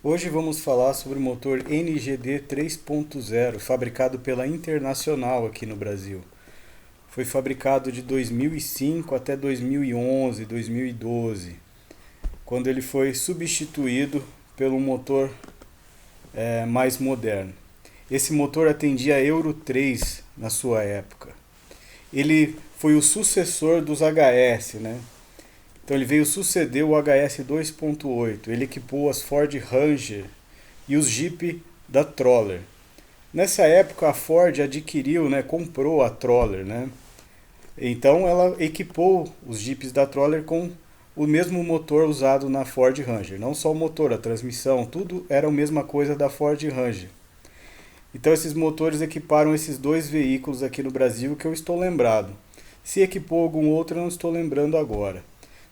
Hoje vamos falar sobre o motor NGD 3.0, fabricado pela Internacional aqui no Brasil. Foi fabricado de 2005 até 2011, 2012, quando ele foi substituído pelo motor mais moderno. Esse motor atendia a Euro 3 na sua época. Ele foi o sucessor dos HS, né? Então ele veio suceder o HS 2.8. Ele equipou as Ford Ranger e os Jeep da Troller. Nessa época a Ford adquiriu, né, comprou a Troller, né? Então ela equipou os Jeeps da Troller com o mesmo motor usado na Ford Ranger. Não só o motor, a transmissão, tudo era a mesma coisa da Ford Ranger. Então esses motores equiparam esses dois veículos aqui no Brasil que eu estou lembrado. Se equipou algum outro eu não estou lembrando agora.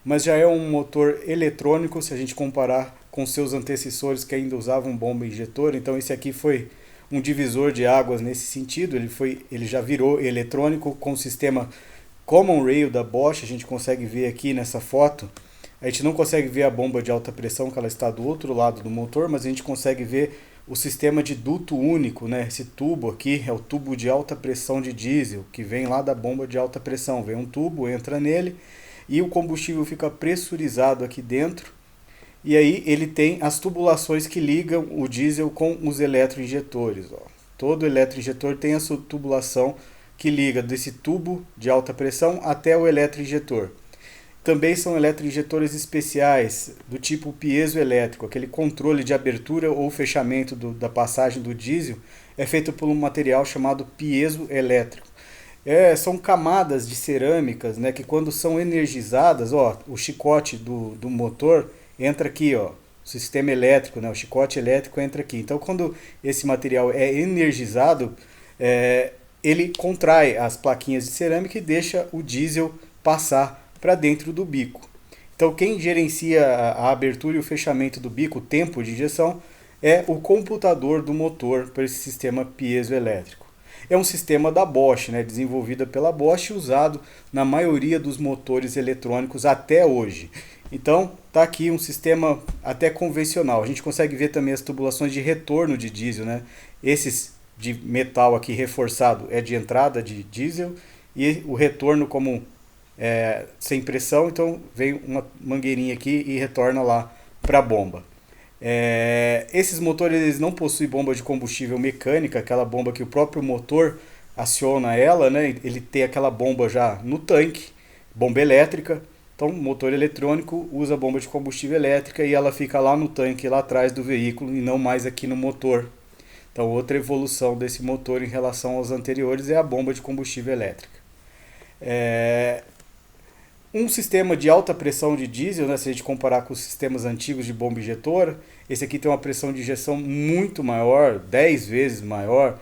Mas já é um motor eletrônico se a gente comparar com seus antecessores que ainda usavam bomba injetor. Então esse aqui foi um divisor de águas nesse sentido. Ele já virou eletrônico com o sistema Common Rail da Bosch. A gente consegue ver aqui nessa foto. A gente não consegue ver a bomba de alta pressão, que ela está do outro lado do motor, mas a gente consegue ver o sistema de duto único, né? Esse tubo aqui é o tubo de alta pressão de diesel, que vem lá da bomba de alta pressão. Vem um tubo, entra nele e o combustível fica pressurizado aqui dentro. E aí ele tem as tubulações que ligam o diesel com os eletroinjetores. Ó. Todo eletroinjetor tem a sua tubulação que liga desse tubo de alta pressão até o eletroinjetor. Também são eletroinjetores especiais do tipo piezoelétrico, aquele controle de abertura ou fechamento da passagem do diesel é feito por um material chamado piezoelétrico. São camadas de cerâmicas, né, que quando são energizadas, ó, o chicote do motor entra aqui, ó, o sistema elétrico, né, o chicote elétrico entra aqui. Então quando esse material é energizado, ele contrai as plaquinhas de cerâmica e deixa o diesel passar para dentro do bico. Então quem gerencia a abertura e o fechamento do bico, o tempo de injeção, é o computador do motor para esse sistema piezoelétrico. É um sistema da Bosch, né, desenvolvida pela Bosch e usado na maioria dos motores eletrônicos até hoje. Então está aqui um sistema até convencional. A gente consegue ver também as tubulações de retorno de diesel, né? Esses de metal aqui reforçado é de entrada de diesel e o retorno como sem pressão, então vem uma mangueirinha aqui e retorna lá para a bomba. Esses motores eles não possuem bomba de combustível mecânica, aquela bomba que o próprio motor aciona ela, né? Ele tem aquela bomba já no tanque, bomba elétrica. Então, o motor eletrônico usa bomba de combustível elétrica e ela fica lá no tanque, lá atrás do veículo e não mais aqui no motor. Então, outra evolução desse motor em relação aos anteriores é a bomba de combustível elétrica. Um sistema de alta pressão de diesel, né, se a gente comparar com os sistemas antigos de bomba injetora, esse aqui tem uma pressão de injeção muito maior, 10 vezes maior,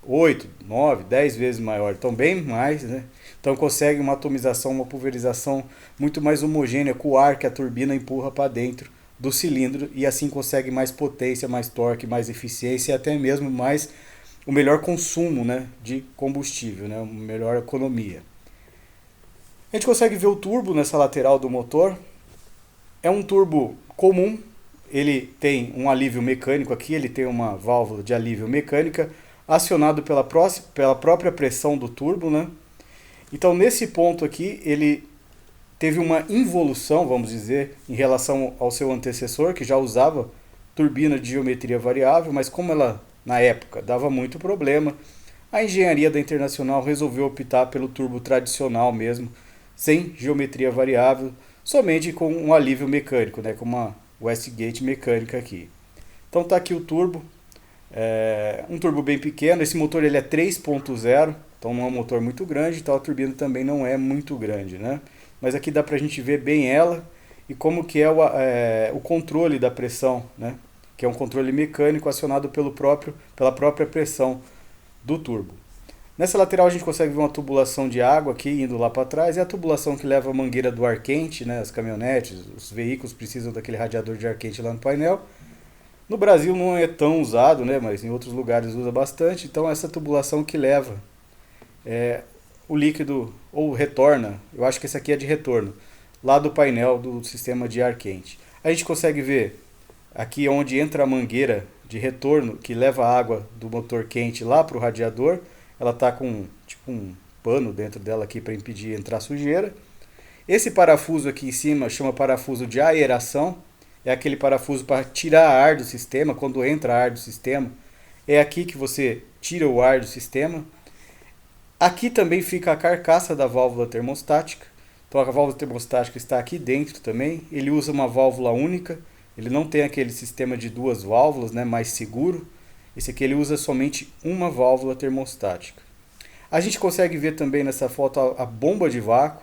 8, 9, 10 vezes maior, então bem mais, né? Então consegue uma atomização, uma pulverização muito mais homogênea com o ar que a turbina empurra para dentro do cilindro e assim consegue mais potência, mais torque, mais eficiência e até mesmo mais o melhor consumo, né, de combustível, né, uma melhor economia. A gente consegue ver o turbo nessa lateral do motor. É um turbo comum, ele tem um alívio mecânico aqui, ele tem uma válvula de alívio mecânica acionado pela própria pressão do turbo, né? Então nesse ponto aqui ele teve uma involução, vamos dizer, em relação ao seu antecessor, que já usava turbina de geometria variável, mas como ela na época dava muito problema, a engenharia da Internacional resolveu optar pelo turbo tradicional mesmo, sem geometria variável, somente com um alívio mecânico, né, com uma Westgate mecânica aqui. Então está aqui o turbo, um turbo bem pequeno, esse motor ele é 3.0, então não é um motor muito grande, então a turbina também não é muito grande, né? Mas aqui dá para a gente ver bem ela e como que é o controle da pressão, né? Que é um controle mecânico acionado pela própria pressão do turbo. Nessa lateral a gente consegue ver uma tubulação de água aqui indo lá para trás, é a tubulação que leva a mangueira do ar quente, né? As caminhonetes, os veículos precisam daquele radiador de ar quente lá no painel. No Brasil não é tão usado, né? Mas em outros lugares usa bastante, então essa tubulação que leva o líquido, ou retorna, eu acho que esse aqui é de retorno, lá do painel do sistema de ar quente. A gente consegue ver aqui onde entra a mangueira de retorno que leva a água do motor quente lá para o radiador. Ela está com tipo um pano dentro dela aqui para impedir entrar sujeira. Esse parafuso aqui em cima chama parafuso de aeração. É aquele parafuso para tirar ar do sistema. Quando entra ar do sistema, é aqui que você tira o ar do sistema. Aqui também fica a carcaça da válvula termostática. Então a válvula termostática está aqui dentro também. Ele usa uma válvula única. Ele não tem aquele sistema de duas válvulas, né, mais seguro. Esse aqui ele usa somente uma válvula termostática. A gente consegue ver também nessa foto a bomba de vácuo.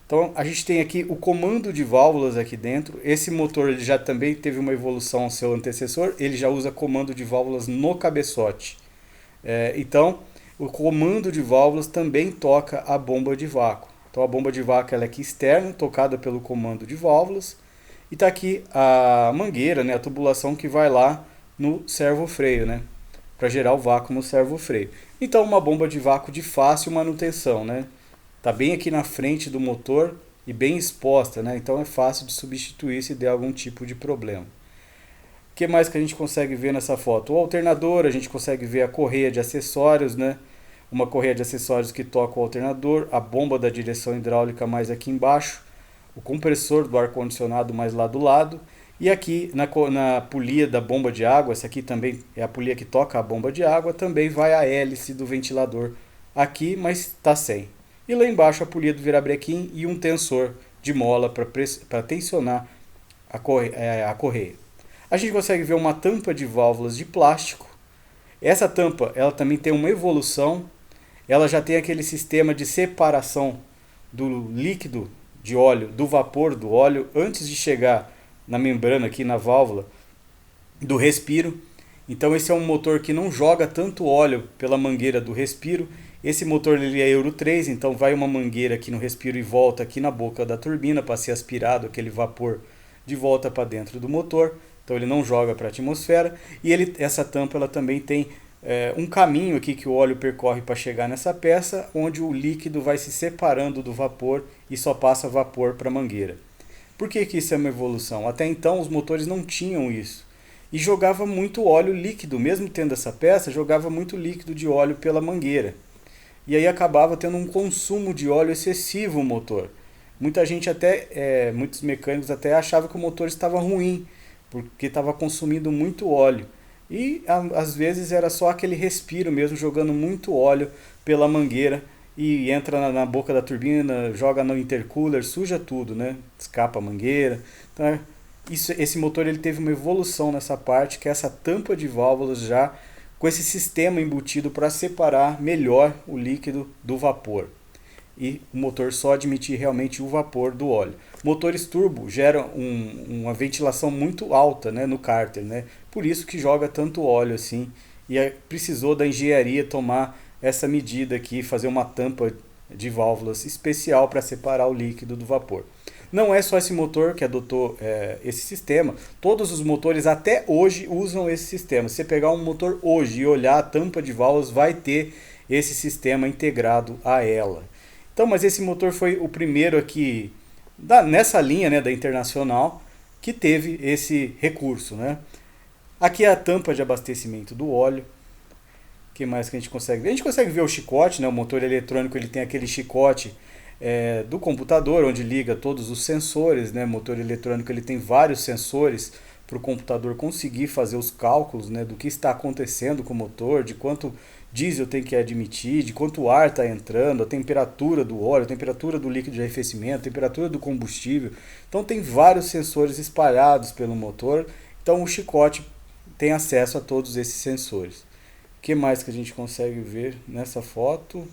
Então a gente tem aqui o comando de válvulas aqui dentro. Esse motor ele já também teve uma evolução ao seu antecessor. Ele já usa comando de válvulas no cabeçote. Então o comando de válvulas também toca a bomba de vácuo. Então a bomba de vácuo ela é aqui externa, tocada pelo comando de válvulas. E está aqui a mangueira, né, a tubulação que vai lá no servo-freio, né, para gerar o vácuo no servo-freio. Então uma bomba de vácuo de fácil manutenção, né? Tá bem aqui na frente do motor e bem exposta, né? Então é fácil de substituir se der algum tipo de problema. O que mais que a gente consegue ver nessa foto? O alternador, a gente consegue ver a correia de acessórios, né? Uma correia de acessórios que toca o alternador, a bomba da direção hidráulica mais aqui embaixo, o compressor do ar-condicionado mais lá do lado, e aqui na polia da bomba de água, essa aqui também é a polia que toca a bomba de água, também vai a hélice do ventilador aqui, mas está sem. E lá embaixo a polia do virabrequim e um tensor de mola para tensionar a correia. A gente consegue ver uma tampa de válvulas de plástico. Essa tampa ela também tem uma evolução, ela já tem aquele sistema de separação do líquido de óleo, do vapor do óleo, antes de chegar na membrana aqui na válvula do respiro. Então esse é um motor que não joga tanto óleo pela mangueira do respiro. Esse motor ele é Euro 3, então vai uma mangueira aqui no respiro e volta aqui na boca da turbina para ser aspirado aquele vapor de volta para dentro do motor. Então ele não joga para a atmosfera. E essa tampa ela também tem um caminho aqui que o óleo percorre para chegar nessa peça, onde o líquido vai se separando do vapor e só passa vapor para a mangueira. Por que isso é uma evolução? Até então os motores não tinham isso. E jogava muito óleo líquido, mesmo tendo essa peça, jogava muito líquido de óleo pela mangueira. E aí acabava tendo um consumo de óleo excessivo o motor. Muita gente muitos mecânicos até achavam que o motor estava ruim, porque estava consumindo muito óleo. E às vezes era só aquele respiro mesmo, jogando muito óleo pela mangueira e entra na boca da turbina, joga no intercooler, suja tudo, né? Escapa a mangueira. Então, esse motor ele teve uma evolução nessa parte, que é essa tampa de válvulas já com esse sistema embutido para separar melhor o líquido do vapor. E o motor só admitir realmente o vapor do óleo. Motores turbo geram uma ventilação muito alta, né, no cárter, né? Por isso que joga tanto óleo assim. E precisou da engenharia tomar essa medida aqui, fazer uma tampa de válvulas especial para separar o líquido do vapor. Não é só esse motor que adotou esse sistema. Todos os motores até hoje usam esse sistema. Se você pegar um motor hoje e olhar a tampa de válvulas, vai ter esse sistema integrado a ela. Então, mas esse motor foi o primeiro aqui, nessa linha, né, da Internacional, que teve esse recurso, né? Aqui é a tampa de abastecimento do óleo. O que mais que a gente consegue ver? A gente consegue ver o chicote, né? O motor eletrônico ele tem aquele chicote do computador, onde liga todos os sensores, né? O motor eletrônico ele tem vários sensores para o computador conseguir fazer os cálculos, né, do que está acontecendo com o motor, de quanto diesel tem que admitir, de quanto ar está entrando, a temperatura do óleo, a temperatura do líquido de arrefecimento, a temperatura do combustível. Então tem vários sensores espalhados pelo motor, então o chicote tem acesso a todos esses sensores. O que mais que a gente consegue ver nessa foto?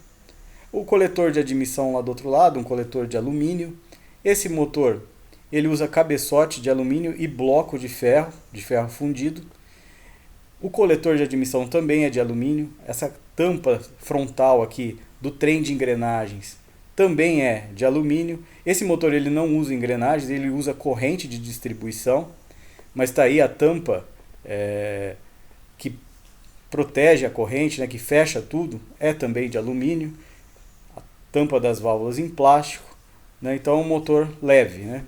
O coletor de admissão lá do outro lado, um coletor de alumínio. Esse motor ele usa cabeçote de alumínio e bloco de ferro fundido. O coletor de admissão também é de alumínio. Essa tampa frontal aqui do trem de engrenagens também é de alumínio. Esse motor ele não usa engrenagens, ele usa corrente de distribuição. Mas está aí a tampa que protege a corrente, né, que fecha tudo, é também de alumínio. A tampa das válvulas em plástico, né, então é um motor leve, né?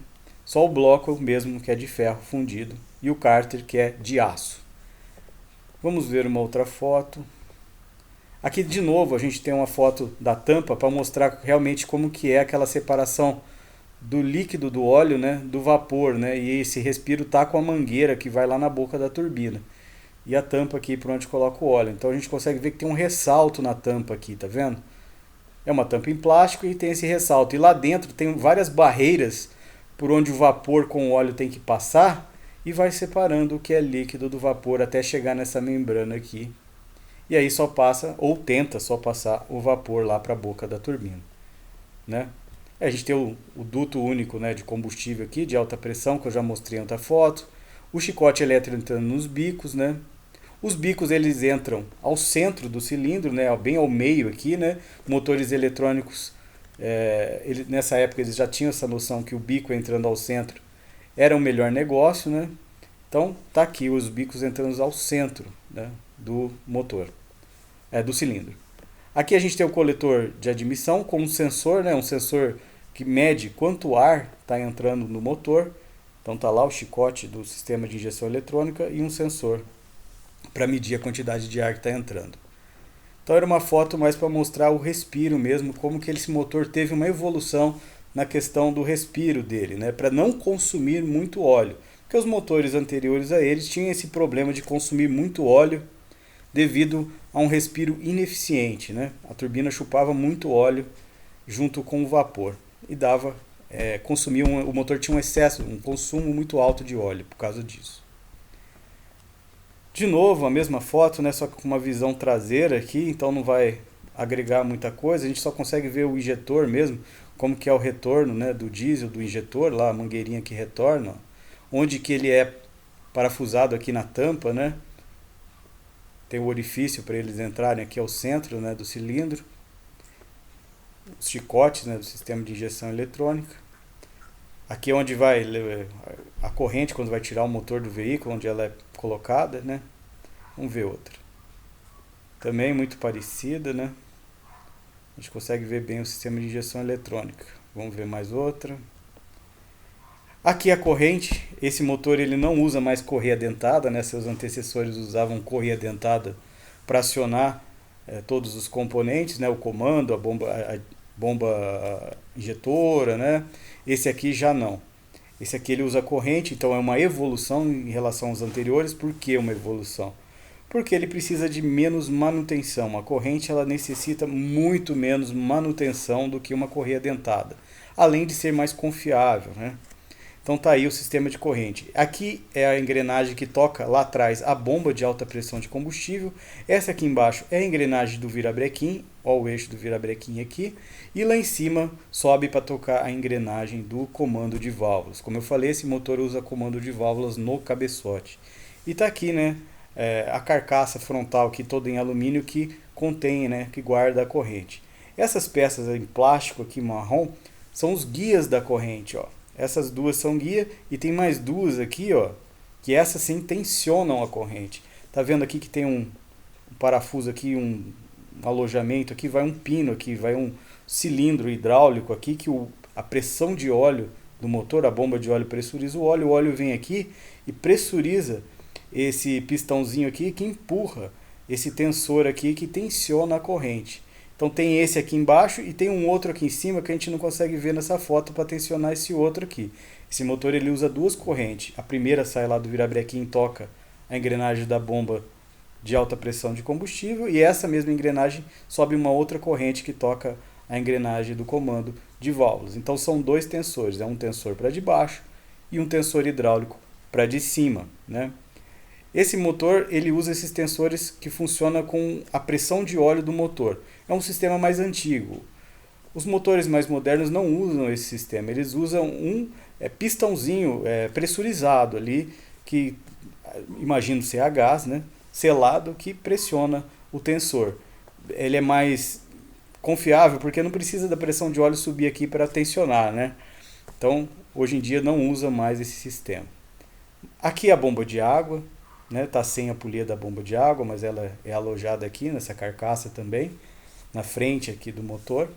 Só o bloco mesmo que é de ferro fundido e o cárter que é de aço. Vamos ver uma outra foto. Aqui de novo a gente tem uma foto da tampa para mostrar realmente como que é aquela separação do líquido do óleo, né, do vapor, né, e esse respiro tá com a mangueira que vai lá na boca da turbina. E a tampa aqui por onde coloca o óleo. Então a gente consegue ver que tem um ressalto na tampa aqui, tá vendo? É uma tampa em plástico e tem esse ressalto. E lá dentro tem várias barreiras por onde o vapor com o óleo tem que passar e vai separando o que é líquido do vapor até chegar nessa membrana aqui. E aí só passa, ou tenta só passar o vapor lá para a boca da turbina, né? A gente tem o duto único, né, de combustível aqui, de alta pressão, que eu já mostrei em outra foto. O chicote elétrico entrando nos bicos, né? Os bicos eles entram ao centro do cilindro, né, bem ao meio aqui, né? Motores eletrônicos, nessa época eles já tinham essa noção que o bico entrando ao centro era o melhor negócio, né? Então tá aqui os bicos entrando ao centro, né, do motor, do cilindro. Aqui a gente tem o coletor de admissão com um sensor, né, um sensor que mede quanto ar está entrando no motor. Então tá lá o chicote do sistema de injeção eletrônica e um sensor para medir a quantidade de ar que está entrando. Então era uma foto mais para mostrar o respiro mesmo, como que esse motor teve uma evolução na questão do respiro dele, né, para não consumir muito óleo. Porque os motores anteriores a eles tinham esse problema de consumir muito óleo devido a um respiro ineficiente, né? A turbina chupava muito óleo junto com o vapor e o motor tinha um excesso, um consumo muito alto de óleo por causa disso. De novo, a mesma foto, né? Só que com uma visão traseira aqui, então não vai agregar muita coisa, a gente só consegue ver o injetor mesmo, como que é o retorno, né, do diesel, do injetor, lá a mangueirinha que retorna, onde que ele é parafusado aqui na tampa, né? Tem o orifício para eles entrarem aqui ao centro, né, do cilindro. Os chicotes, né, do sistema de injeção eletrônica. Aqui é onde vai a corrente, quando vai tirar o motor do veículo, onde ela é colocada, né? Vamos ver outra. Também muito parecida, né? A gente consegue ver bem o sistema de injeção eletrônica. Vamos ver mais outra. Aqui a corrente, esse motor ele não usa mais correia dentada, né? Seus antecessores usavam correia dentada para acionar todos os componentes, né? O comando, a bomba injetora, né? Esse aqui já não. Esse aqui ele usa corrente, então é uma evolução em relação aos anteriores. Por que uma evolução? Porque ele precisa de menos manutenção. A corrente ela necessita muito menos manutenção do que uma correia dentada, além de ser mais confiável, né? Então tá aí o sistema de corrente. Aqui é a engrenagem que toca lá atrás a bomba de alta pressão de combustível. Essa aqui embaixo é a engrenagem do virabrequim, ó, o eixo do virabrequim aqui. E lá em cima sobe para tocar a engrenagem do comando de válvulas. Como eu falei, esse motor usa comando de válvulas no cabeçote. E tá aqui, né, a carcaça frontal aqui toda em alumínio que contém, né, que guarda a corrente. Essas peças em plástico aqui marrom são os guias da corrente, ó. Essas duas são guia e tem mais duas aqui, ó, que essas sim tensionam a corrente. Tá vendo aqui que tem um parafuso aqui, um alojamento aqui, vai um pino aqui, vai um cilindro hidráulico aqui que a pressão de óleo do motor, a bomba de óleo pressuriza o óleo vem aqui e pressuriza esse pistãozinho aqui que empurra esse tensor aqui que tensiona a corrente. Então tem esse aqui embaixo e tem um outro aqui em cima que a gente não consegue ver nessa foto para tensionar esse outro aqui. Esse motor ele usa duas correntes. A primeira sai lá do virabrequim e toca a engrenagem da bomba de alta pressão de combustível e essa mesma engrenagem sobe uma outra corrente que toca a engrenagem do comando de válvulas. Então são dois tensores, um tensor para de baixo e um tensor hidráulico para de cima, né? Esse motor ele usa esses tensores que funcionam com a pressão de óleo do motor. É um sistema mais antigo. Os motores mais modernos não usam esse sistema. Eles usam um pistãozinho pressurizado ali, que imagino ser a gás, né, selado, que pressiona o tensor. Ele é mais confiável porque não precisa da pressão de óleo subir aqui para tensionar, né? Então, hoje em dia não usa mais esse sistema. Aqui a bomba de água. Tá sem a polia da bomba de água, mas ela é alojada aqui nessa carcaça também, na frente aqui do motor.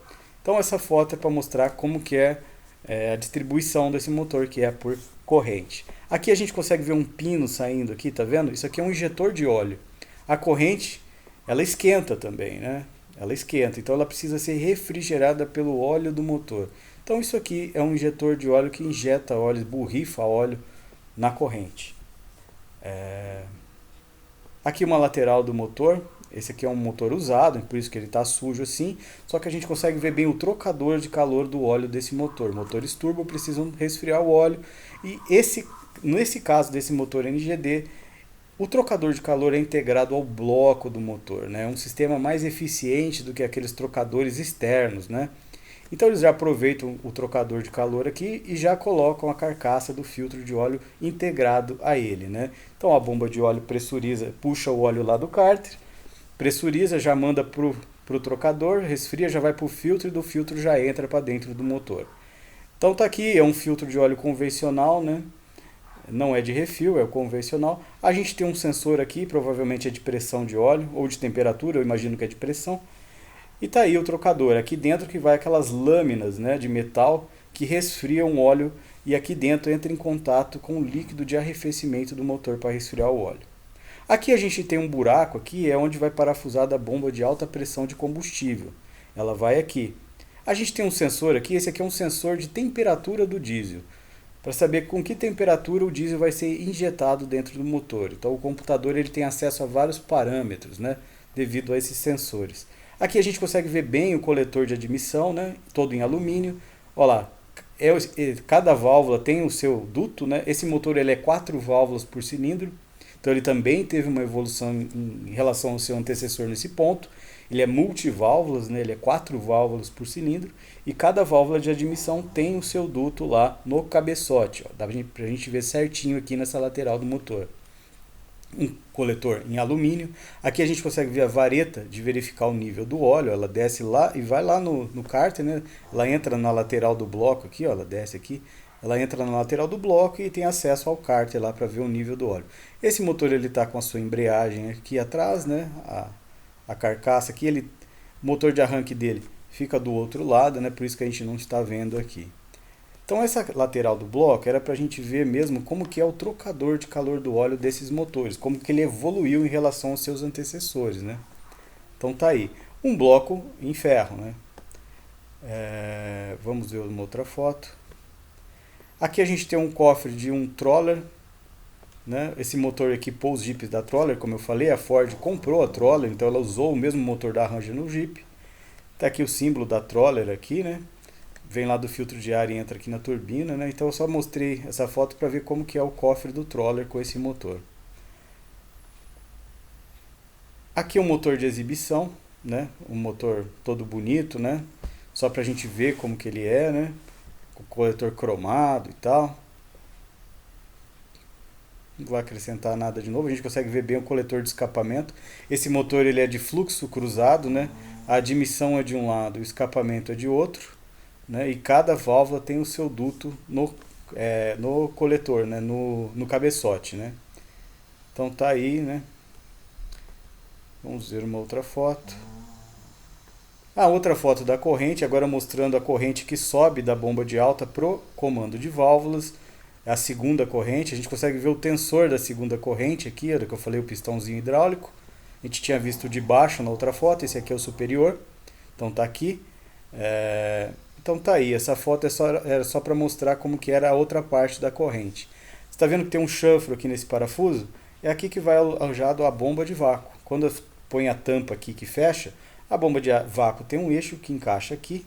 Então essa foto é para mostrar como que é a distribuição desse motor, que é por corrente. Aqui a gente consegue ver um pino saindo aqui, tá vendo? Isso aqui é um injetor de óleo. A corrente, ela esquenta também, né? Ela esquenta, então ela precisa ser refrigerada pelo óleo do motor. Então isso aqui é um injetor de óleo que injeta óleo, borrifa óleo na corrente. Aqui uma lateral do motor. Esse aqui é um motor usado, por isso que ele está sujo assim. Só que a gente consegue ver bem o trocador de calor do óleo desse motor. Motores turbo precisam resfriar o óleo. E nesse caso desse motor NGD, o trocador de calor é integrado ao bloco do motor, né? É um sistema mais eficiente do que aqueles trocadores externos, né? Então eles já aproveitam o trocador de calor aqui e já colocam a carcaça do filtro de óleo integrado a ele, né? Então a bomba de óleo pressuriza, puxa o óleo lá do cárter, pressuriza, já manda para o trocador, resfria, já vai para o filtro e do filtro já entra para dentro do motor. Então tá aqui, é um filtro de óleo convencional, né? Não é de refil, é o convencional. A gente tem um sensor aqui, provavelmente é de pressão de óleo ou de temperatura, eu imagino que é de pressão. E tá aí o trocador, aqui dentro que vai aquelas lâminas, né, de metal que resfriam o óleo e aqui dentro entra em contato com o líquido de arrefecimento do motor para resfriar o óleo. Aqui a gente tem um buraco aqui, é onde vai parafusar a bomba de alta pressão de combustível. Ela vai aqui. A gente tem um sensor aqui, esse aqui é um sensor de temperatura do diesel, para saber com que temperatura o diesel vai ser injetado dentro do motor. Então o computador ele tem acesso a vários parâmetros, né, devido a esses sensores. Aqui a gente consegue ver bem o coletor de admissão, né, todo em alumínio. Olha lá, cada válvula tem o seu duto, né? Esse motor ele é 4 válvulas por cilindro, então ele também teve uma evolução em relação ao seu antecessor nesse ponto. Ele é multiválvulas, né? Ele é 4 válvulas por cilindro e cada válvula de admissão tem o seu duto lá no cabeçote. Ó. Dá pra gente ver certinho aqui nessa lateral do motor. Um coletor em alumínio. Aqui a gente consegue ver a vareta de verificar o nível do óleo. Ela desce lá e vai lá no cárter, né? Ela entra na lateral do bloco aqui, ó, ela desce aqui. Ela entra na lateral do bloco e tem acesso ao cárter lá para ver o nível do óleo. Esse motor ele está com a sua embreagem aqui atrás, né? A carcaça aqui, o motor de arranque dele fica do outro lado, né? Por isso que a gente não está vendo aqui. Então essa lateral do bloco era para a gente ver mesmo como que é o trocador de calor do óleo desses motores, como que ele evoluiu em relação aos seus antecessores, né? Então tá aí, um bloco em ferro, né? Vamos ver uma outra foto. Aqui a gente tem um cofre de um Troller, né? Esse motor equipou os Jeeps da Troller, como eu falei, a Ford comprou a Troller, então ela usou o mesmo motor da Ranger no Jeep. Tá aqui o símbolo da Troller aqui, né? Vem lá do filtro de ar e entra aqui na turbina, né? Então eu só mostrei essa foto para ver como que é o cofre do Troller com esse motor. Aqui é um motor de exibição, né? Um motor todo bonito, né? Só para a gente ver como que ele é, né? Com o coletor cromado e tal. Não vou acrescentar nada de novo, a gente consegue ver bem o coletor de escapamento. Esse motor ele é de fluxo cruzado, né? A admissão é de um lado, o escapamento é de outro, né? E cada válvula tem o seu duto no coletor, né? No cabeçote, né? Então tá aí, né? Vamos ver uma outra foto. Outra foto da corrente, agora mostrando a corrente que sobe da bomba de alta pro comando de válvulas. A segunda corrente, a gente consegue ver o tensor da segunda corrente aqui, que eu falei, o pistãozinho hidráulico. A gente tinha visto de baixo na outra foto, esse aqui é o superior. Então tá aqui. Então tá aí, essa foto era só para mostrar como que era a outra parte da corrente. Você está vendo que tem um chanfro aqui nesse parafuso? É aqui que vai alojado a bomba de vácuo. Quando põe a tampa aqui que fecha, a bomba de vácuo tem um eixo que encaixa aqui.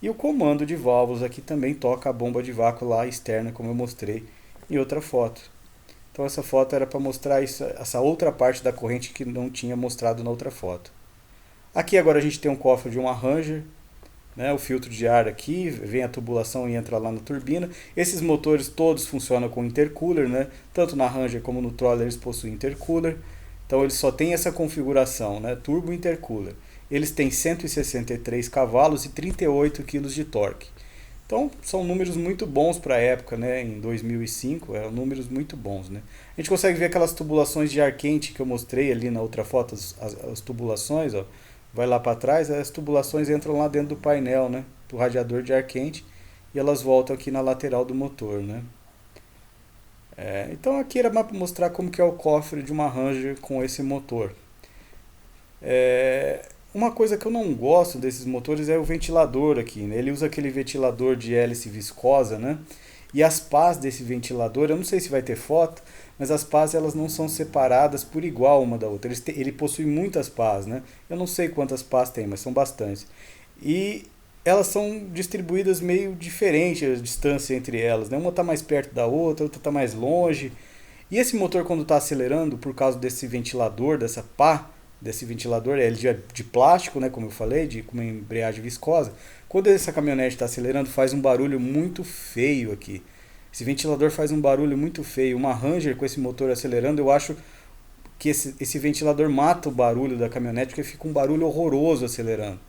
E o comando de válvulas aqui também toca a bomba de vácuo lá externa, como eu mostrei em outra foto. Então essa foto era para mostrar essa outra parte da corrente que não tinha mostrado na outra foto. Aqui agora a gente tem um cofre de uma Ranger, né, o filtro de ar aqui, vem a tubulação e entra lá na turbina. Esses motores todos funcionam com intercooler, né? Tanto na Ranger como no Troller eles possuem intercooler. Então eles só têm essa configuração, né? Turbo intercooler. Eles têm 163 cavalos e 38 kg de torque. Então são números muito bons para a época, né? Em 2005 eram números muito bons, né? A gente consegue ver aquelas tubulações de ar quente que eu mostrei ali na outra foto, as tubulações, ó. Vai lá para trás, as tubulações entram lá dentro do painel, né? Do radiador de ar quente e elas voltam aqui na lateral do motor, né? Então aqui era para mostrar como que é o cofre de uma Ranger com esse motor. Uma coisa que eu não gosto desses motores é o ventilador aqui, né? Ele usa aquele ventilador de hélice viscosa, né? E as pás desse ventilador, eu não sei se vai ter foto, mas as pás elas não são separadas por igual uma da outra. Ele possui muitas pás, né? Eu não sei quantas pás tem, mas são bastantes. E elas são distribuídas meio diferente a distância entre elas, né? Uma está mais perto da outra está mais longe. E esse motor, quando está acelerando, por causa desse ventilador, dessa pá, desse ventilador, ele é de plástico, né, como eu falei, com uma embreagem viscosa. Quando essa caminhonete está acelerando, faz um barulho muito feio aqui. Esse ventilador faz um barulho muito feio. Uma Ranger com esse motor acelerando, eu acho que esse ventilador mata o barulho da caminhonete, porque fica um barulho horroroso acelerando.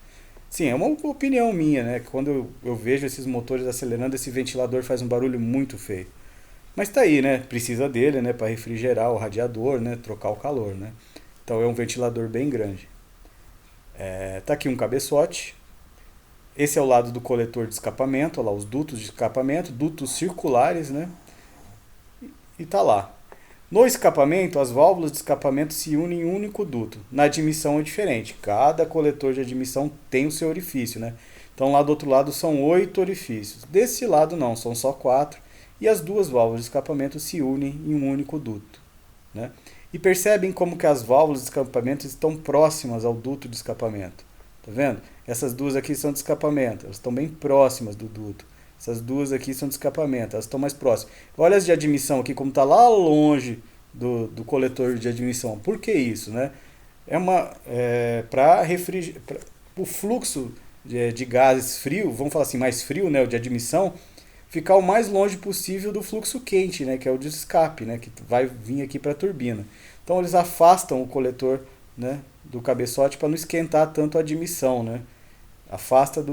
Sim, é uma opinião minha, né? Quando eu vejo esses motores acelerando, esse ventilador faz um barulho muito feio. Mas tá aí, né? Precisa dele, né? Para refrigerar o radiador, né? Trocar o calor, né? Então é um ventilador bem grande. Tá aqui um cabeçote. Esse é o lado do coletor de escapamento, olha lá, os dutos de escapamento, dutos circulares, né? E tá lá. No escapamento, as válvulas de escapamento se unem em um único duto. Na admissão é diferente. Cada coletor de admissão tem o seu orifício, né? Então lá do outro lado são 8 orifícios. Desse lado não, são só 4. E as duas válvulas de escapamento se unem em um único duto, né? E percebem como que as válvulas de escapamento estão próximas ao duto de escapamento. Tá vendo? Essas duas aqui são de escapamento, elas estão bem próximas do duto. Essas duas aqui são de escapamento, elas estão mais próximas. Olha as de admissão aqui, como está lá longe do coletor de admissão. Por que isso, né? Para o fluxo de gases frio, vamos falar assim, mais frio, né, o de admissão, ficar o mais longe possível do fluxo quente, né, que é o de escape, né, que vai vir aqui para a turbina. Então eles afastam o coletor, né, do cabeçote para não esquentar tanto a admissão, né? Afasta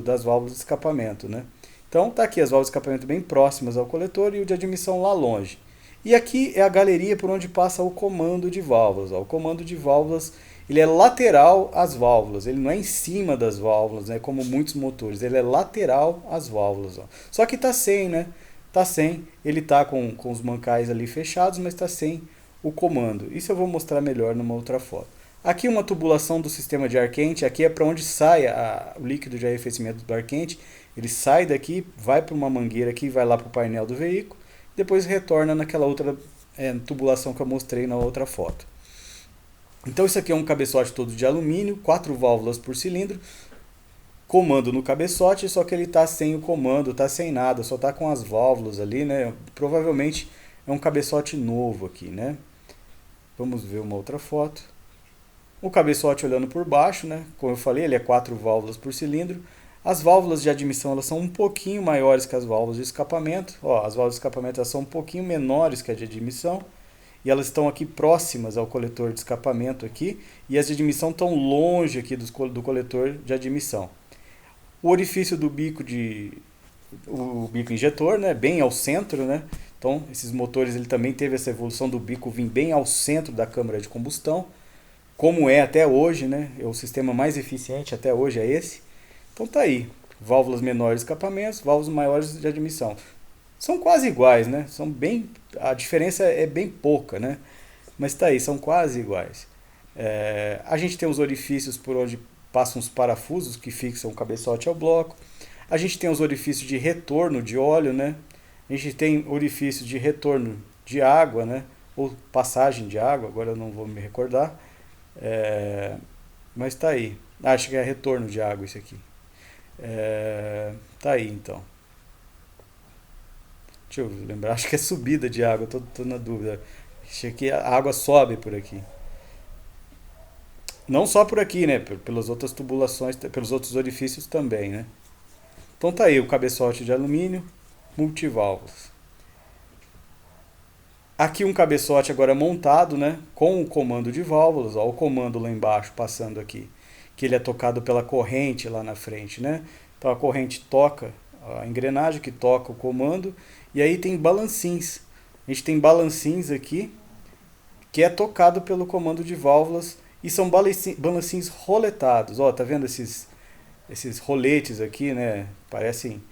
das válvulas de escapamento, né? Então tá aqui as válvulas de escapamento bem próximas ao coletor e o de admissão lá longe. E aqui é a galeria por onde passa o comando de válvulas. Ó. O comando de válvulas ele é lateral às válvulas, ele não é em cima das válvulas, né, como muitos motores, ele é lateral às válvulas. Ó. Só que está sem, né? Está sem, ele está com os mancais ali fechados, mas está sem o comando. Isso eu vou mostrar melhor numa outra foto. Aqui uma tubulação do sistema de ar quente, aqui é para onde sai o líquido de arrefecimento do ar quente, ele sai daqui, vai para uma mangueira aqui, vai lá para o painel do veículo, depois retorna naquela outra tubulação que eu mostrei na outra foto. Então isso aqui é um cabeçote todo de alumínio, 4 válvulas por cilindro, comando no cabeçote, só que ele está sem o comando, está sem nada, só está com as válvulas ali, né? Provavelmente é um cabeçote novo aqui, né? Vamos ver uma outra foto. O cabeçote olhando por baixo, né? Como eu falei, ele é 4 válvulas por cilindro. As válvulas de admissão elas são um pouquinho maiores que as válvulas de escapamento. Ó, as válvulas de escapamento elas são um pouquinho menores que a de admissão. E elas estão aqui próximas ao coletor de escapamento aqui, e as de admissão estão longe aqui do coletor de admissão. O orifício do o bico injetor, né, bem ao centro, né? Então, esses motores ele também teve essa evolução do bico vir bem ao centro da câmara de combustão, como é até hoje, né? O sistema mais eficiente até hoje é esse. Então tá aí, válvulas menores de escapamentos, válvulas maiores de admissão. São quase iguais, né? A diferença é bem pouca, né? Mas tá aí, são quase iguais. A gente tem os orifícios por onde passam os parafusos que fixam o cabeçote ao bloco. A gente tem os orifícios de retorno de óleo, né? A gente tem orifício de retorno de água, né? Ou passagem de água, agora eu não vou me recordar. Mas tá aí. Acho que é retorno de água isso aqui. Tá aí então. Deixa eu lembrar, acho que é subida de água, tô na dúvida. Acho que a água sobe por aqui. Não só por aqui, né? Pelas outras tubulações, pelos outros orifícios também, né? Então tá aí o cabeçote de alumínio, multiválvulas. Aqui um cabeçote agora montado, né? Com o comando de válvulas, ó, o comando lá embaixo passando aqui. Que ele é tocado pela corrente lá na frente, né? Então a corrente toca a engrenagem que toca o comando. E aí tem balancins. A gente tem balancins aqui, que é tocado pelo comando de válvulas, e são balancins roletados. Ó, tá vendo esses roletes aqui, né? Parecem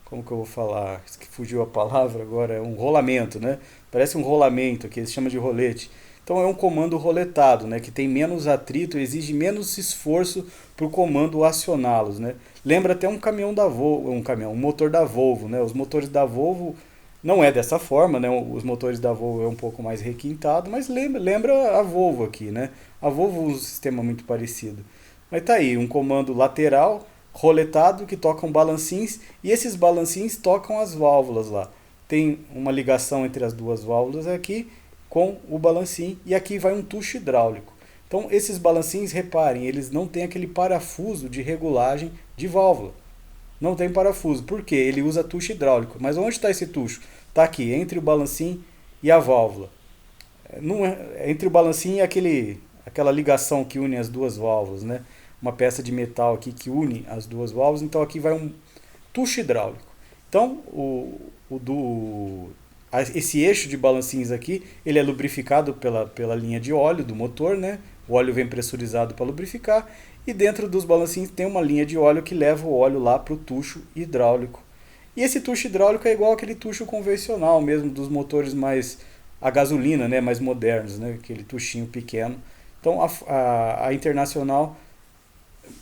Como que eu vou falar? Fugiu a palavra agora, é um rolamento, né? Parece um rolamento, que eles chamam de rolete. Então é um comando roletado, né? Que tem menos atrito, exige menos esforço para o comando acioná-los, né? Lembra até um caminhão da Volvo, um motor da Volvo, né? Os motores da Volvo não é dessa forma, né? Os motores da Volvo é um pouco mais requintado, mas lembra a Volvo aqui, né? A Volvo usa um sistema muito parecido. Mas tá aí, um comando lateral roletado que tocam balancins e esses balancins tocam as válvulas lá. Tem uma ligação entre as duas válvulas aqui com o balancim e aqui vai um tucho hidráulico. Então esses balancins, reparem, eles não têm aquele parafuso de regulagem de válvula. Não tem parafuso. Por quê? Ele usa tucho hidráulico. Mas onde está esse tucho? Está aqui, entre o balancim e a válvula. Não é, entre o balancim e aquela ligação que une as duas válvulas, né? Uma peça de metal aqui que une as duas válvulas. Então aqui vai um tucho hidráulico. Então esse eixo de balancins aqui, ele é lubrificado pela linha de óleo do motor, né? O óleo vem pressurizado para lubrificar e dentro dos balancins tem uma linha de óleo que leva o óleo lá para o tucho hidráulico. E esse tucho hidráulico é igual aquele tucho convencional mesmo dos motores mais a gasolina, né, mais modernos, né, aquele tuchinho pequeno. Então a Internacional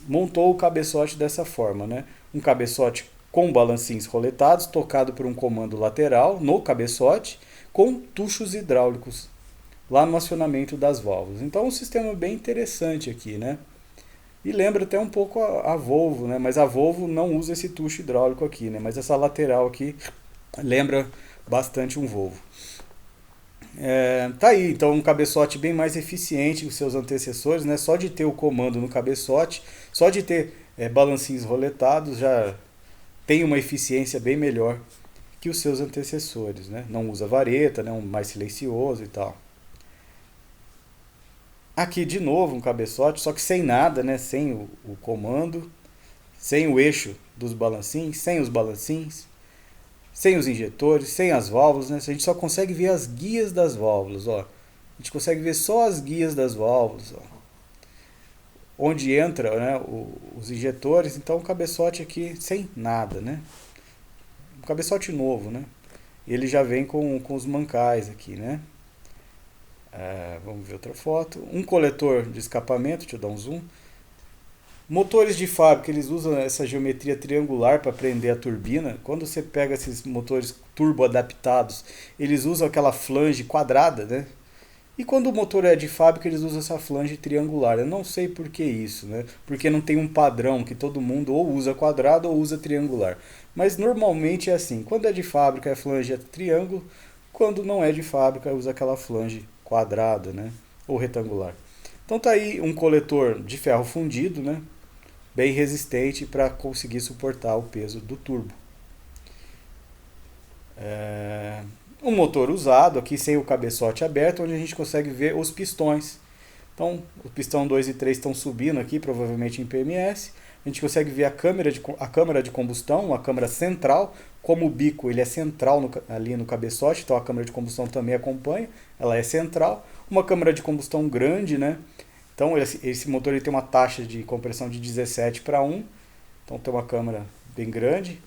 montou o cabeçote dessa forma, né? Um cabeçote com balancins roletados, tocado por um comando lateral no cabeçote, com tuchos hidráulicos lá no acionamento das válvulas. Então um sistema bem interessante aqui, né? E lembra até um pouco a Volvo, né? Mas a Volvo não usa esse tucho hidráulico aqui, né? Mas essa lateral aqui lembra bastante um Volvo. Tá aí, então um cabeçote bem mais eficiente que os seus antecessores, né? Só de ter o comando no cabeçote, só de ter balancins roletados já tem uma eficiência bem melhor que os seus antecessores, né? Não usa vareta, né? Um mais silencioso e tal. Aqui de novo um cabeçote, só que sem nada, né? Sem o comando, sem o eixo dos balancins, sem os balancins, sem os injetores, sem as válvulas, né? A gente só consegue ver as guias das válvulas, ó. A gente consegue ver só as guias das válvulas, ó. Onde entra, né, os injetores, então o cabeçote aqui sem nada, né? Um cabeçote novo, né? Ele já vem com os mancais aqui, né? Vamos ver outra foto. Um coletor de escapamento, deixa eu dar um zoom. Motores de fábrica, eles usam essa geometria triangular para prender a turbina. Quando você pega esses motores turbo adaptados, eles usam aquela flange quadrada, né? E quando o motor é de fábrica, eles usam essa flange triangular. Eu não sei por que isso, né? Porque não tem um padrão que todo mundo ou usa quadrado ou usa triangular. Mas normalmente é assim. Quando é de fábrica, a flange é triângulo. Quando não é de fábrica, usa aquela flange quadrada, né? Ou retangular. Então tá aí um coletor de ferro fundido, né? Bem resistente para conseguir suportar o peso do turbo. Um motor usado aqui sem o cabeçote aberto, onde a gente consegue ver os pistões. Então, o pistão 2 e 3 estão subindo aqui, provavelmente em PMS. A gente consegue ver a câmara de combustão, a câmara central, como o bico ele é central ali no cabeçote, então a câmara de combustão também acompanha, ela é central. Uma câmara de combustão grande, né? Então esse motor ele tem uma taxa de compressão de 17:1, então tem uma câmara bem grande.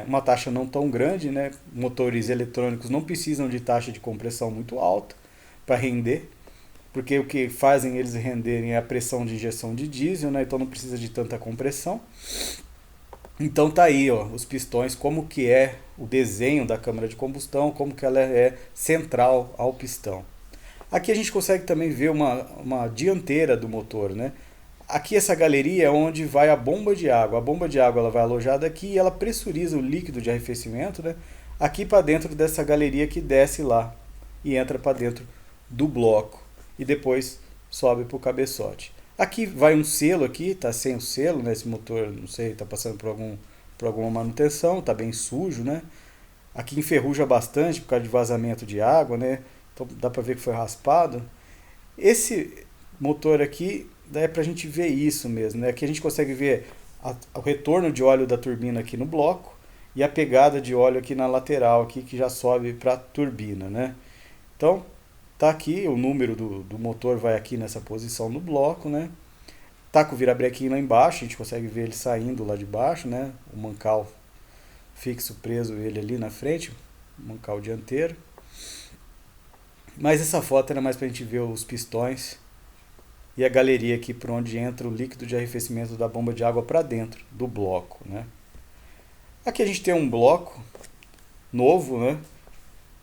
Uma taxa não tão grande, né? Motores eletrônicos não precisam de taxa de compressão muito alta para render, porque o que fazem eles renderem é a pressão de injeção de diesel, né? Então não precisa de tanta compressão. Então tá aí, ó, os pistões, como que é o desenho da câmara de combustão, como que ela é central ao pistão. Aqui a gente consegue também ver uma dianteira do motor, né? Aqui essa galeria é onde vai a bomba de água. A bomba de água ela vai alojada aqui e ela pressuriza o líquido de arrefecimento, né, aqui para dentro dessa galeria que desce lá e entra para dentro do bloco e depois sobe para o cabeçote. Aqui vai um selo aqui, tá sem o selo, né, esse motor, não sei, tá passando por alguma manutenção, tá bem sujo, né? Aqui enferruja bastante por causa de vazamento de água, né? Então dá para ver que foi raspado. Esse motor aqui é para a gente ver isso mesmo, né? Aqui a gente consegue ver o retorno de óleo da turbina aqui no bloco e a pegada de óleo aqui na lateral aqui que já sobe para a turbina, né? Então tá aqui o número do motor vai aqui nessa posição no bloco, né? Tá com o virabrequim lá embaixo, a gente consegue ver ele saindo lá de baixo, né? O mancal fixo, preso ele ali na frente, o mancal dianteiro. Mas essa foto era mais para a gente ver os pistões e a galeria aqui por onde entra o líquido de arrefecimento da bomba de água para dentro do bloco, né? Aqui a gente tem um bloco novo, né?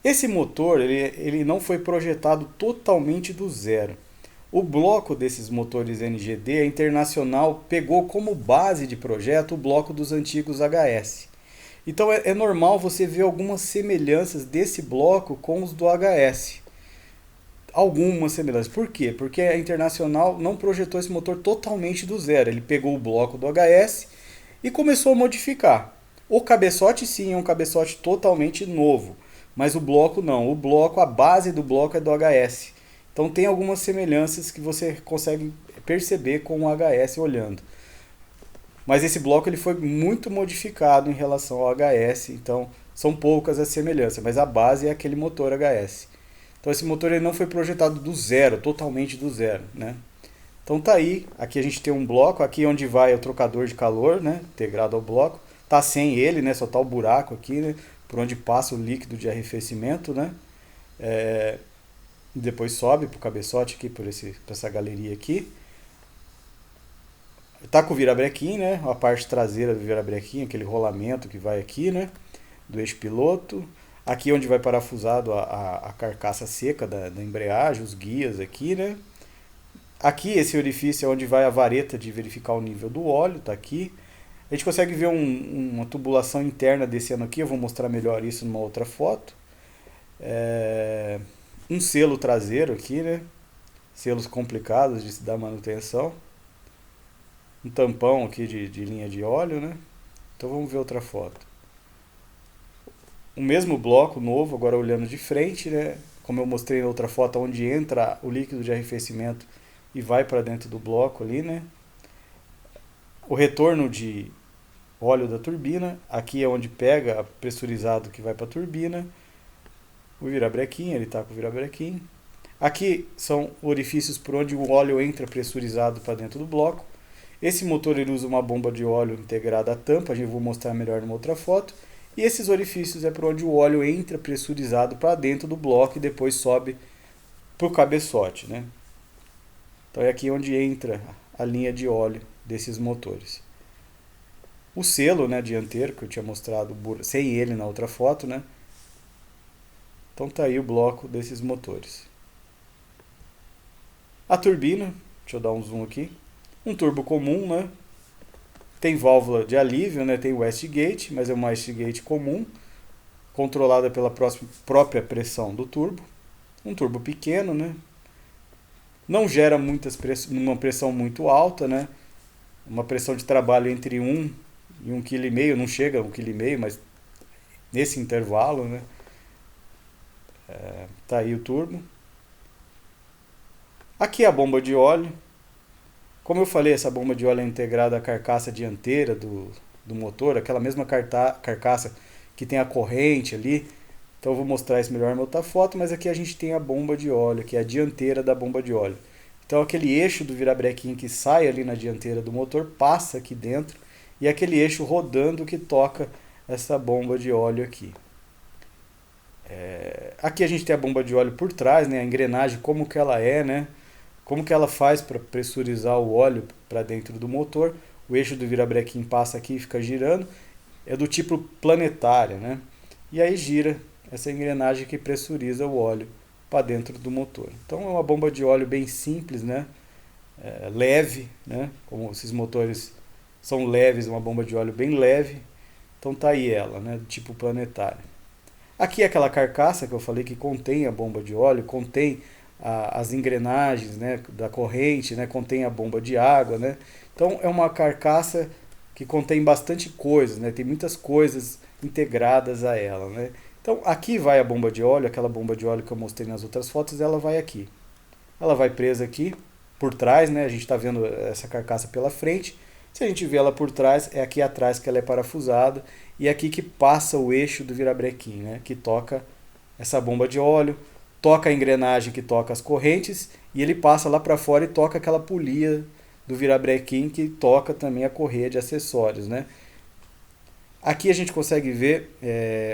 Esse motor ele não foi projetado totalmente do zero. O bloco desses motores NGD, a Internacional pegou como base de projeto o bloco dos antigos HS. Então é normal você ver algumas semelhanças desse bloco com os do HS. Algumas semelhanças. Por quê? Porque a Internacional não projetou esse motor totalmente do zero. Ele pegou o bloco do HS e começou a modificar. O cabeçote sim é um cabeçote totalmente novo, mas o bloco não. O bloco, a base do bloco é do HS. Então tem algumas semelhanças que você consegue perceber com o HS olhando. Mas esse bloco ele foi muito modificado em relação ao HS, então são poucas as semelhanças, mas a base é aquele motor HS. Então esse motor ele não foi projetado do zero, totalmente do zero, né? Então tá aí, aqui a gente tem um bloco, aqui onde vai o trocador de calor, né, integrado ao bloco. Tá sem ele, né, só tá o buraco aqui, né, por onde passa o líquido de arrefecimento, né? Depois sobe pro cabeçote aqui, por essa galeria aqui. Tá com o virabrequim, né, a parte traseira do virabrequim, aquele rolamento que vai aqui, né, do eixo piloto. Aqui onde vai parafusado a carcaça seca da embreagem, os guias aqui, né? Aqui esse orifício é onde vai a vareta de verificar o nível do óleo, tá aqui. A gente consegue ver uma tubulação interna descendo aqui, eu vou mostrar melhor isso numa outra foto. Um selo traseiro aqui, né? Selos complicados de se dar manutenção. Um tampão aqui de linha de óleo, né? Então vamos ver outra foto. O mesmo bloco novo, agora olhando de frente, né? Como eu mostrei na outra foto, onde entra o líquido de arrefecimento e vai para dentro do bloco ali, né? O retorno de óleo da turbina, aqui é onde pega pressurizado que vai para a turbina. O virabrequim, ele está com o virabrequim. Aqui são orifícios por onde o óleo entra pressurizado para dentro do bloco. Esse motor ele usa uma bomba de óleo integrada à tampa, a gente vou mostrar melhor numa outra foto. E esses orifícios é por onde o óleo entra pressurizado para dentro do bloco e depois sobe para o cabeçote, né? Então é aqui onde entra a linha de óleo desses motores. O selo, né, dianteiro, que eu tinha mostrado sem ele na outra foto, né? Então tá aí o bloco desses motores. A turbina, deixa eu dar um zoom aqui. Um turbo comum, né? Tem válvula de alívio, né? Tem wastegate, mas é uma wastegate comum, controlada pela própria pressão do turbo. Um turbo pequeno, né? Não gera uma pressão muito alta, né? Uma pressão de trabalho entre 1 e 1,5 kg, não chega a 1,5 kg, mas nesse intervalo, né? Tá aí o turbo. Aqui a bomba de óleo. Como eu falei, essa bomba de óleo é integrada à carcaça dianteira do motor, aquela mesma carcaça que tem a corrente ali. Então eu vou mostrar isso melhor em outra foto, mas aqui a gente tem a bomba de óleo, que é a dianteira da bomba de óleo. Então aquele eixo do virabrequim que sai ali na dianteira do motor passa aqui dentro e aquele eixo rodando que toca essa bomba de óleo aqui. Aqui a gente tem a bomba de óleo por trás, né, a engrenagem, como que ela é, né? Como que ela faz para pressurizar o óleo para dentro do motor. O eixo do virabrequim passa aqui e fica girando. É do tipo planetária, né? E aí gira essa engrenagem que pressuriza o óleo para dentro do motor. Então é uma bomba de óleo bem simples, né? Leve, né? Como esses motores são leves, uma bomba de óleo bem leve. Então tá aí ela, né? Do tipo planetária. Aqui é aquela carcaça que eu falei que contém a bomba de óleo, contém as engrenagens, né, da corrente, né, contém a bomba de água, né? Então é uma carcaça que contém bastante coisas, né? Tem muitas coisas integradas a ela, né? Então aqui vai a bomba de óleo, aquela bomba de óleo que eu mostrei nas outras fotos, ela vai aqui. Ela vai presa aqui por trás, né? A gente está vendo essa carcaça pela frente. Se a gente vê ela por trás, é aqui atrás que ela é parafusada e é aqui que passa o eixo do virabrequim, né? Que toca essa bomba de óleo, toca a engrenagem que toca as correntes e ele passa lá para fora e toca aquela polia do virabrequim que toca também a correia de acessórios, né? Aqui a gente consegue ver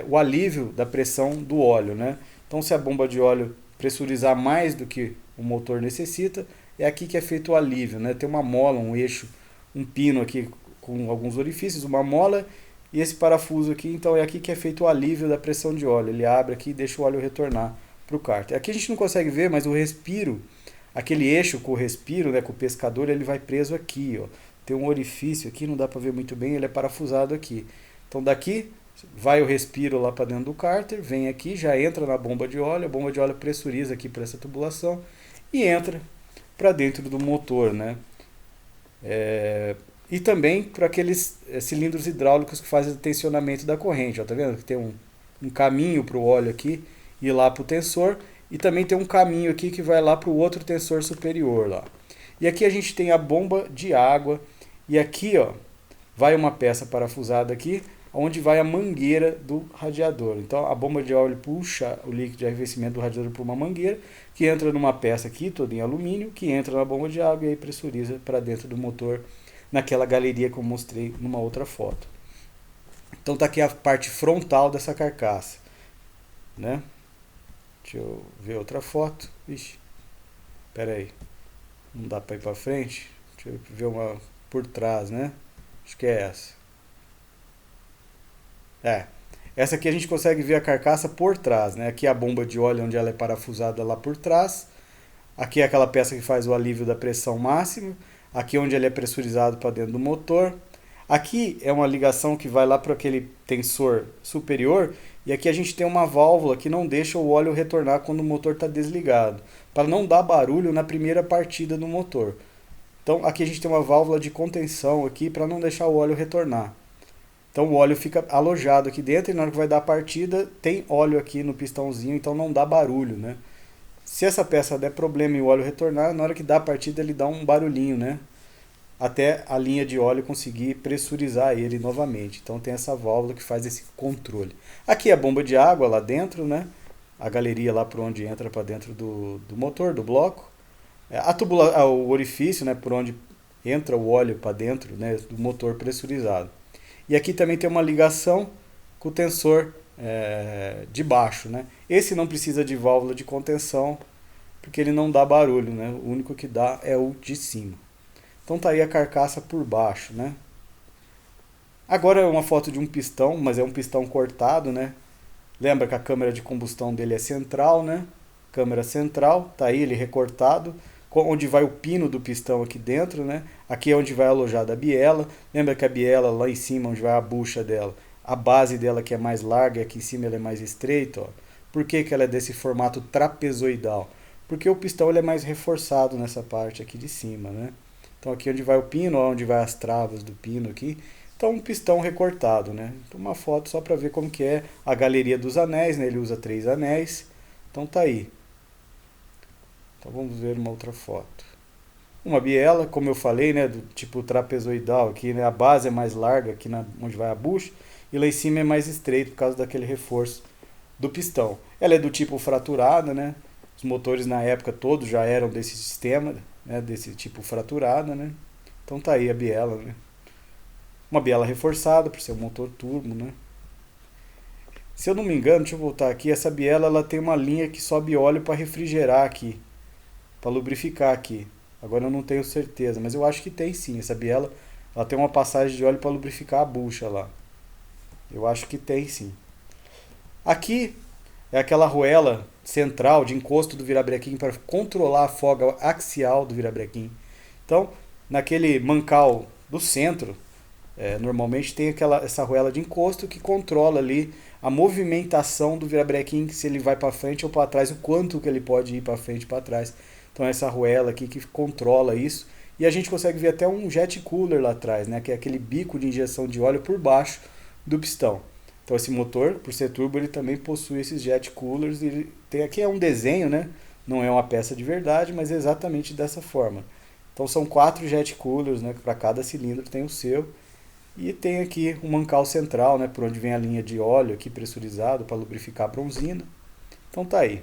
o alívio da pressão do óleo, né? Então, se a bomba de óleo pressurizar mais do que o motor necessita, é aqui que é feito o alívio, né? Tem uma mola, um eixo, um pino aqui com alguns orifícios, uma mola e esse parafuso aqui. Então, é aqui que é feito o alívio da pressão de óleo. Ele abre aqui e deixa o óleo retornar para o cárter. Aqui a gente não consegue ver, mas o respiro, aquele eixo com o respiro, né, com o pescador, ele vai preso aqui, ó. Tem um orifício aqui, não dá para ver muito bem, ele é parafusado aqui. Então daqui vai o respiro lá para dentro do cárter, vem aqui, já entra na bomba de óleo, a bomba de óleo pressuriza aqui para essa tubulação e entra para dentro do motor, né? E também para aqueles cilindros hidráulicos que fazem o tensionamento da corrente, ó, tá vendo? Tem um caminho para o óleo aqui ir lá para o tensor e também tem um caminho aqui que vai lá para o outro tensor superior lá. E aqui a gente tem a bomba de água e aqui, ó, vai uma peça parafusada aqui, onde vai a mangueira do radiador. Então a bomba de óleo puxa o líquido de arrefecimento do radiador por uma mangueira, que entra numa peça aqui, toda em alumínio, que entra na bomba de água e aí pressuriza para dentro do motor, naquela galeria que eu mostrei numa outra foto. Então tá aqui a parte frontal dessa carcaça, né? Deixa eu ver outra foto. Ixi, pera aí, não dá para ir para frente. Deixa eu ver uma por trás, né? Acho que é essa. Essa aqui a gente consegue ver a carcaça por trás, né? Aqui é a bomba de óleo onde ela é parafusada lá por trás. Aqui é aquela peça que faz o alívio da pressão máxima. Aqui é onde ele é pressurizado para dentro do motor. Aqui é uma ligação que vai lá para aquele tensor superior. E aqui a gente tem uma válvula que não deixa o óleo retornar quando o motor está desligado, para não dar barulho na primeira partida do motor. Então aqui a gente tem uma válvula de contenção aqui para não deixar o óleo retornar. Então o óleo fica alojado aqui dentro e na hora que vai dar a partida tem óleo aqui no pistãozinho, então não dá barulho, né? Se essa peça der problema e o óleo retornar, na hora que dá a partida ele dá um barulhinho, né? Até a linha de óleo conseguir pressurizar ele novamente. Então tem essa válvula que faz esse controle. Aqui é a bomba de água lá dentro, né? A galeria lá por onde entra para dentro do motor, do bloco. O orifício, né? Por onde entra o óleo para dentro, né? Do motor pressurizado. E aqui também tem uma ligação com o tensor de baixo, né? Esse não precisa de válvula de contenção, porque ele não dá barulho, né? O único que dá é o de cima. Então tá aí a carcaça por baixo, né? Agora é uma foto de um pistão, mas é um pistão cortado, né? Lembra que a câmara de combustão dele é central, né? Câmara central, tá aí ele recortado, onde vai o pino do pistão aqui dentro, né? Aqui é onde vai alojada a biela. Lembra que a biela lá em cima, onde vai a bucha dela, a base dela que é mais larga, aqui em cima ela é mais estreita, ó. Por que que ela é desse formato trapezoidal? Porque o pistão ele é mais reforçado nessa parte aqui de cima, né? Então aqui onde vai o pino, ó, onde vai as travas do pino aqui. Então um pistão recortado, né? Então uma foto só para ver como que é a galeria dos anéis, né? Ele usa 3 anéis. Então tá aí. Então vamos ver uma outra foto. Uma biela, como eu falei, né, do tipo trapezoidal aqui, né, a base é mais larga aqui onde vai a bucha e lá em cima é mais estreito por causa daquele reforço do pistão. Ela é do tipo fraturada, né? Os motores na época todos já eram desse sistema, né, desse tipo fraturada, né? Então tá aí a biela, né? Uma biela reforçada por ser um motor turbo, né? Se eu não me engano, deixa eu voltar aqui, essa biela ela tem uma linha que sobe óleo para refrigerar aqui, para lubrificar aqui. Agora eu não tenho certeza, mas eu acho que tem sim. Essa biela ela tem uma passagem de óleo para lubrificar a bucha lá. Eu acho que tem sim. Aqui é aquela arruela central de encosto do virabrequim para controlar a folga axial do virabrequim. Então, naquele mancal do centro, normalmente tem essa arruela de encosto que controla ali a movimentação do virabrequim, se ele vai para frente ou para trás, o quanto que ele pode ir para frente e para trás. Então essa arruela aqui que controla isso. E a gente consegue ver até um jet cooler lá atrás, né? Que é aquele bico de injeção de óleo por baixo do pistão. Então esse motor, por ser turbo, ele também possui esses jet coolers. Ele tem aqui um desenho, né? Não é uma peça de verdade, mas é exatamente dessa forma. Então são 4 jet coolers, né? Para cada cilindro tem o seu. E tem aqui um mancal central, né? Por onde vem a linha de óleo aqui pressurizado para lubrificar a bronzina. Então tá aí.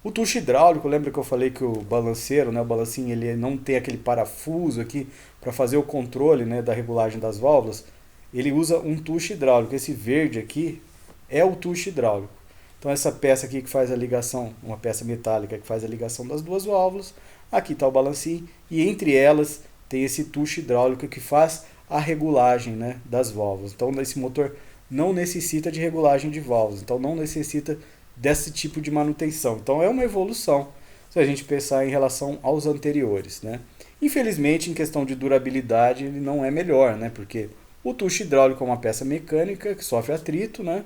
O tucho hidráulico, lembra que eu falei que o balanceiro, né, o balancinho, ele não tem aquele parafuso aqui para fazer o controle, né, da regulagem das válvulas? Ele usa um tucho hidráulico. Esse verde aqui é o tucho hidráulico. Então essa peça aqui que faz a ligação, uma peça metálica que faz a ligação das duas válvulas, aqui está o balancinho e entre elas tem esse tucho hidráulico que faz a regulagem, né, das válvulas. Então esse motor não necessita de regulagem de válvulas, então não necessita desse tipo de manutenção. Então é uma evolução se a gente pensar em relação aos anteriores, né? Infelizmente, em questão de durabilidade, ele não é melhor, né? Porque o tucho hidráulico é uma peça mecânica que sofre atrito, né?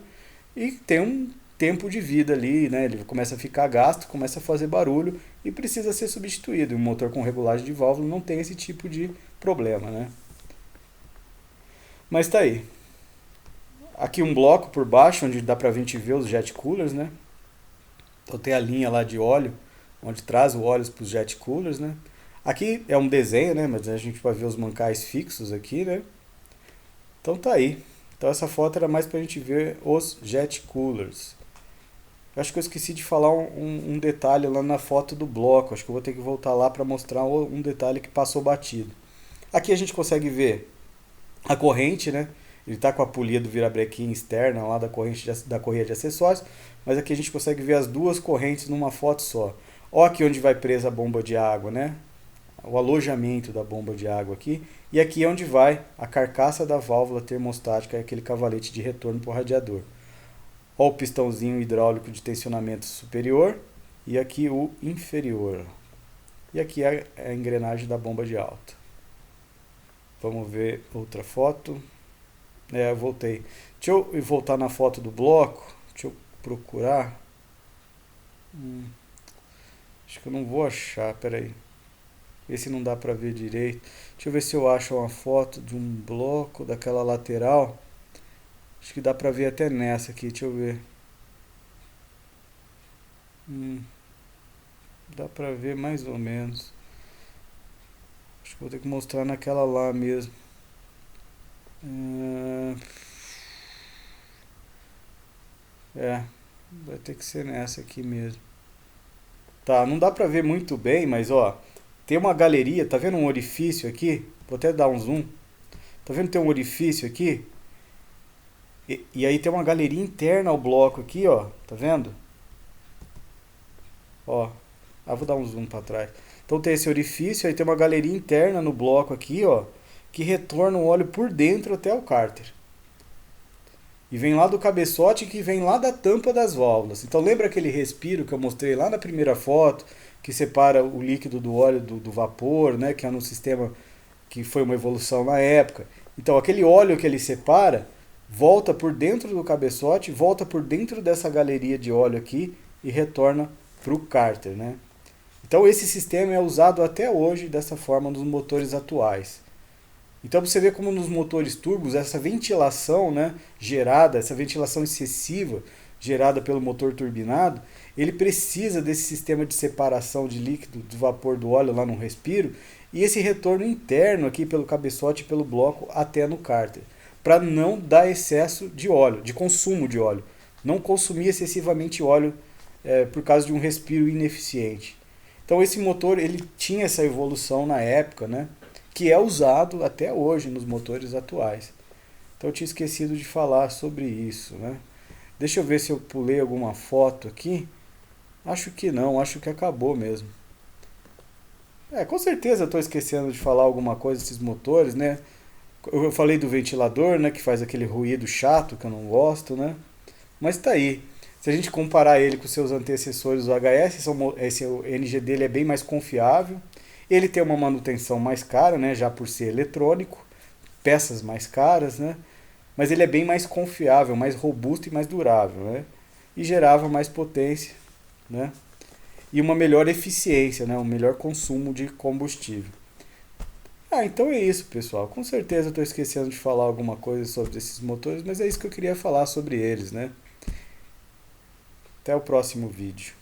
E tem um tempo de vida ali, né? Ele começa a ficar gasto, começa a fazer barulho e precisa ser substituído. E um motor com regulagem de válvula não tem esse tipo de problema, né? Mas tá aí. Aqui um bloco por baixo, onde dá pra gente ver os jet coolers, né? Então tem a linha lá de óleo, onde traz o óleo para os jet coolers, né? Aqui é um desenho, né? Mas a gente vai ver os mancais fixos aqui, né? Então tá aí. Então essa foto era mais pra gente ver os jet coolers. Eu acho que eu esqueci de falar um detalhe lá na foto do bloco. Acho que eu vou ter que voltar lá para mostrar um detalhe que passou batido. Aqui a gente consegue ver a corrente, né? Ele está com a polia do virabrequim externa lá da corrente da correia de acessórios, mas aqui a gente consegue ver as duas correntes numa foto só. Ó aqui onde vai presa a bomba de água, né? O alojamento da bomba de água aqui. E aqui é onde vai a carcaça da válvula termostática, aquele cavalete de retorno para o radiador. Ó o pistãozinho hidráulico de tensionamento superior e aqui o inferior. E aqui é a engrenagem da bomba de alta. Vamos ver outra foto. Eu voltei. Deixa eu voltar na foto do bloco. Deixa eu procurar. Acho que eu não vou achar, peraí. Esse não dá pra ver direito. Deixa eu ver se eu acho uma foto de um bloco daquela lateral. Acho que dá pra ver até nessa aqui, deixa eu ver. Dá pra ver mais ou menos. Acho que vou ter que mostrar naquela lá mesmo. Vai ter que ser nessa aqui mesmo. Tá, não dá pra ver muito bem, mas ó, tem uma galeria, tá vendo um orifício aqui? Vou até dar um zoom. Tá vendo que tem um orifício aqui? E aí tem uma galeria interna ao bloco aqui, ó. Tá vendo? Ó. Vou dar um zoom para trás. Então tem esse orifício, aí tem uma galeria interna no bloco aqui, ó, que retorna o óleo por dentro até o cárter. E vem lá do cabeçote que vem lá da tampa das válvulas. Então lembra aquele respiro que eu mostrei lá na primeira foto, que separa o líquido do óleo do vapor, né, que é um sistema que foi uma evolução na época. Então aquele óleo que ele separa volta por dentro do cabeçote, volta por dentro dessa galeria de óleo aqui e retorna para o cárter, né? Então esse sistema é usado até hoje dessa forma nos motores atuais. Então você vê como nos motores turbos essa ventilação, né, gerada, essa ventilação excessiva gerada pelo motor turbinado, ele precisa desse sistema de separação de líquido do vapor do óleo lá no respiro e esse retorno interno aqui pelo cabeçote e pelo bloco até no cárter, para não dar excesso de óleo, de consumo de óleo, não consumir excessivamente óleo por causa de um respiro ineficiente. Então esse motor ele tinha essa evolução na época, né, que é usado até hoje nos motores atuais. Então eu tinha esquecido de falar sobre isso, né? Deixa eu ver se eu pulei alguma foto aqui. Acho que não, acho que acabou mesmo. Com certeza eu estou esquecendo de falar alguma coisa desses motores, né? Eu falei do ventilador, né, que faz aquele ruído chato que eu não gosto, né? Mas tá aí. Se a gente comparar ele com seus antecessores, o HS, o NG dele é bem mais confiável. Ele tem uma manutenção mais cara, né, já por ser eletrônico, peças mais caras, né? Mas ele é bem mais confiável, mais robusto e mais durável, né? E gerava mais potência, né? E uma melhor eficiência, né? Um melhor consumo de combustível. Então é isso, pessoal. Com certeza eu estou esquecendo de falar alguma coisa sobre esses motores, mas é isso que eu queria falar sobre eles, né? Até o próximo vídeo.